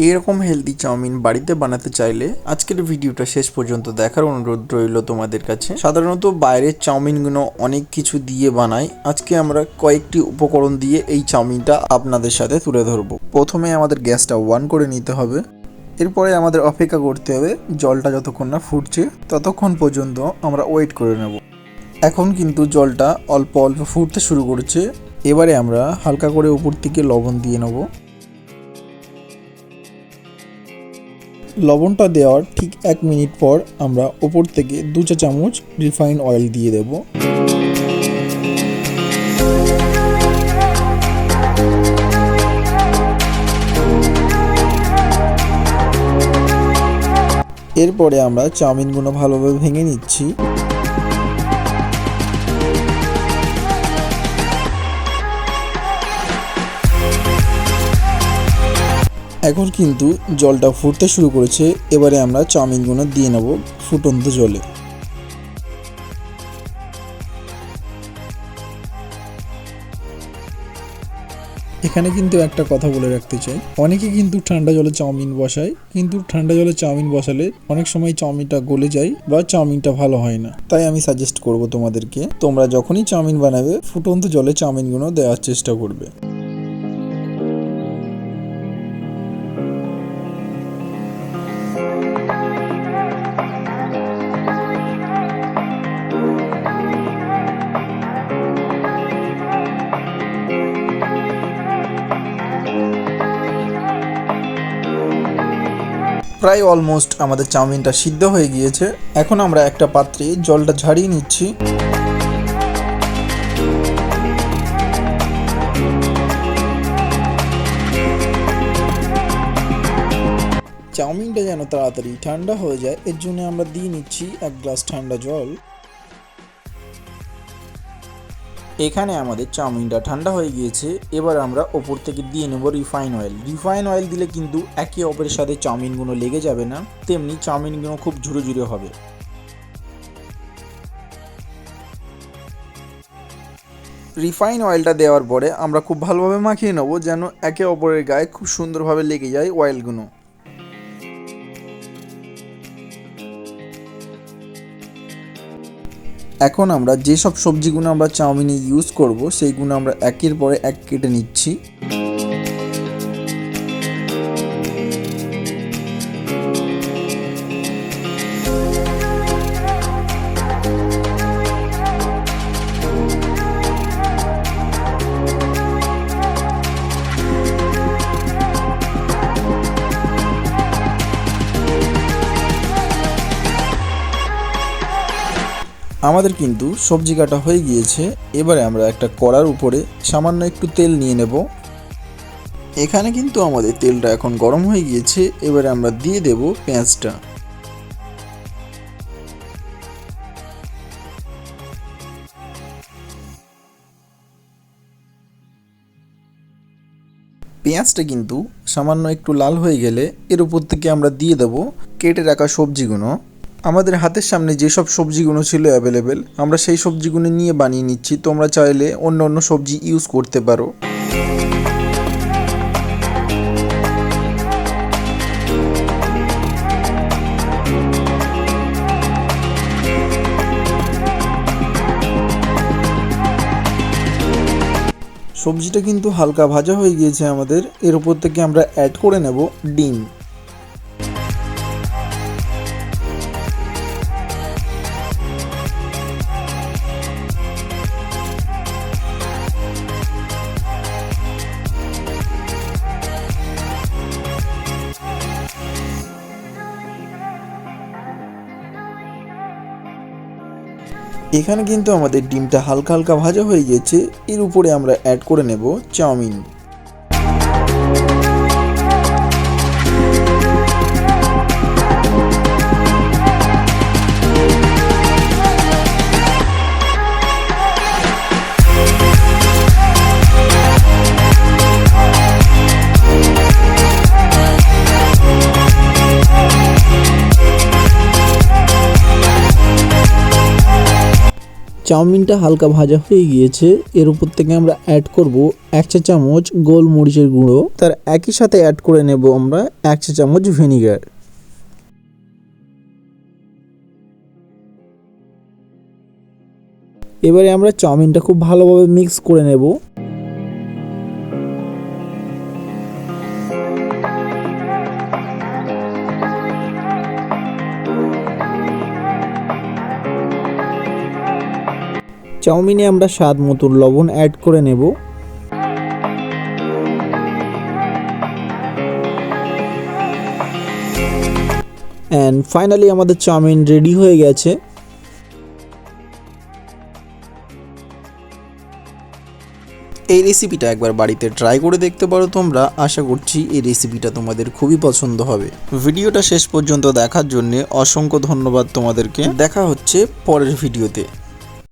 এরকম healthy chowmein বাড়িতে বানাতে চাইলে আজকের ভিডিওটা শেষ পর্যন্ত দেখার অনুরোধ রইল তোমাদের কাছে। সাধারণত বাইরের চাউমিনগুলো অনেক কিছু দিয়ে বানায়, আজকে আমরা কয়েকটি উপকরণ দিয়ে এই চাউমিনটা আপনাদের সাথে তুলে ধরবো। প্রথমে আমাদের গ্যাসটা অন করে নিতে হবে, এরপরে আমাদের অপেক্ষা করতে হবে জলটা যতক্ষণ না ফুটছে ততক্ষণ পর্যন্ত আমরা ওয়েট করে নেব। এখন কিন্তু জলটা অল্প অল্প ফুটতে শুরু করেছে, এবারে আমরা হালকা করে উপর থেকে লবণ দিয়ে নেব। লবণটা দেওয়ার ঠিক 1 মিনিট পর আমরা উপর থেকে 2 চা চামচ রিফাইন্ড অয়েল দিয়ে দেব। এরপরে আমরা চাউমিনগুলো ভালোভাবে ভেঙে নিচ্ছি। এখন কিন্তু জলটা ফুটতে শুরু করেছে, এবারে আমরা চাউমিনগুলো দিয়ে নেব ফুটন্ত জলে। এখানে কিন্তু একটা কথা বলে রাখতে চাই, অনেকে কিন্তু ঠান্ডা জলে চাউমিন বসায়, কিন্তু ঠান্ডা জলে চাউমিন বসালে অনেক সময় চাউমিনটা গলে যায় বা চাউমিনটা ভালো হয় না। তাই আমি সাজেস্ট করব তোমাদেরকে, তোমরা যখনই চাউমিন বানাবে ফুটন্ত জলে চাউমিনগুলো দেওয়ার চেষ্টা করবে। প্রায় অলমোস্ট আমাদের চাউমিনটা সিদ্ধ হয়ে গিয়েছে। এখন আমরা একটা পাত্রে জলটা ঝাড়িয়ে নিচ্ছি। চাউমিনটা যেন তাড়াতাড়ি ঠান্ডা হয়ে যায় এর জন্য আমরা দিয়ে নিচ্ছি 1 গ্লাস ঠান্ডা জল। এখানে আমাদের চাউমিনটা ঠান্ডা হয়ে গিয়েছে, এবার আমরা ওপর থেকে দিয়ে নেব রিফাইন অয়েল। রিফাইন অয়েল দিলে কিন্তু একে অপরের সাথে চাউমিনগুলো লেগে যাবে না, তেমনি চাউমিনগুলো খুব ঝুরো ঝুরো হবে। রিফাইন অয়েলটা দেওয়ার পরে আমরা খুব ভালোভাবে মাখিয়ে নেব যেন একে অপরের গায়ে খুব সুন্দরভাবে লেগে যায় অয়েলগুলো। এখন আমরা যেসব সবজিগুলো আমরা চাউমিনে ইউজ করব সেইগুলো আমরা একের পরে এক কেটে নিচ্ছি। আমাদের কিন্তু সবজি কাটা হয়ে গিয়েছে, এবারে আমরা একটা কড়ার উপরে সামান্য একটু তেল নিয়ে নেব। এখানে কিন্তু আমাদের তেলটা এখন গরম হয়ে গিয়েছে, এবারে আমরা দিয়ে দেব পেঁয়াজটা। পেঁয়াজটা কিন্তু সামান্য একটু লাল হয়ে গেলে এর উপর থেকে আমরা দিয়ে দেব কেটে রাখা সবজিগুলো। আমাদের হাতের সামনে যেসব সবজিগুলো ছিল অ্যাভেলেবেল আমরা সেই সবজিগুলো নিয়ে বানিয়ে নিচ্ছি, তোমরা চাইলে অন্য অন্য সবজি ইউজ করতে পারো। সবজিটা কিন্তু হালকা ভাজা হয়ে গিয়েছে আমাদের, এর উপর থেকে আমরা অ্যাড করে নেব ডিম। এখানে কিন্তু আমাদের ডিমটা হালকা হালকা ভাজা হয়ে গেছে, এর উপরে আমরা অ্যাড করে নেব চাউমিন। চাউমিনটা হালকা ভাজা হয়ে গিয়েছে। এর উপর থেকে আমরা অ্যাড করব 1 চা চামচ গোলমরিচের গুঁড়ো, তার একই সাথে অ্যাড করে নেব আমরা 1 চা চামচ ভিনিগার। এবারে আমরা চাউমিনটা খুব ভালোভাবে মিক্স করে নেব। চাউমিনে আমরা স্বাদ মতো লবণ অ্যাড করে নেব। অ্যান্ড ফাইনালি আমাদের চাউমিন রেডি হয়ে গেছে। এই রেসিপিটা একবার বাড়িতে ট্রাই করে দেখতে পারো তোমরা। আশা করছি এই রেসিপিটা তোমাদের খুবই পছন্দ হবে। ভিডিওটা শেষ পর্যন্ত দেখার জন্য অসংখ্য ধন্যবাদ তোমাদেরকে। দেখা হচ্ছে পরের ভিডিওতে।